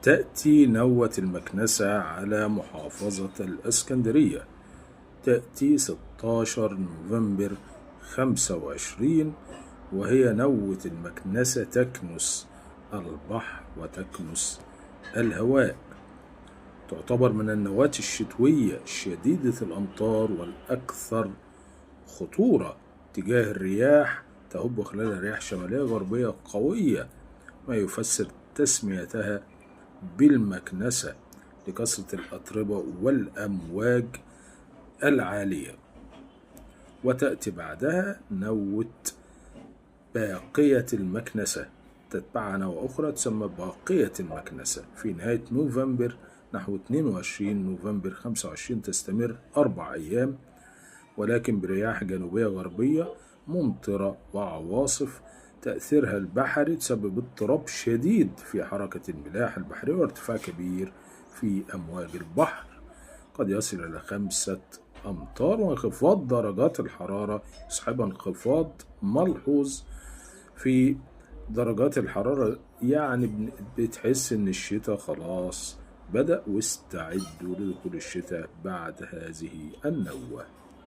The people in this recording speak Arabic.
تأتي نوة المكنسة على محافظة الإسكندرية، تأتي 16 نوفمبر 25، وهي نوة المكنسة تكنس البحر وتكنس الهواء. تعتبر من النواة الشتوية شديدة الأمطار والأكثر خطورة تجاه الرياح، تهب خلالها رياح شمالية غربية قوية، ما يفسر تسميتها بالمكنسة لكثرة الأتربة والأمواج العالية. وتأتي بعدها نوة باقية المكنسة، تتبعها نوة أخرى تسمى باقية المكنسة في نهاية نوفمبر نحو 22 نوفمبر 25، تستمر 4 أيام، ولكن برياح جنوبية غربية ممطرة وعواصف. تأثيرها البحري تسبب اضطراب شديد في حركة الملاحة البحرية وارتفاع كبير في أمواج البحر، قد يصل إلى 5 أمتار، وانخفاض درجات الحرارة يصحبها انخفاض ملحوظ في درجات الحرارة. يعني بتحس إن الشتاء خلاص بدأ، واستعدوا لدخول الشتاء بعد هذه النوة.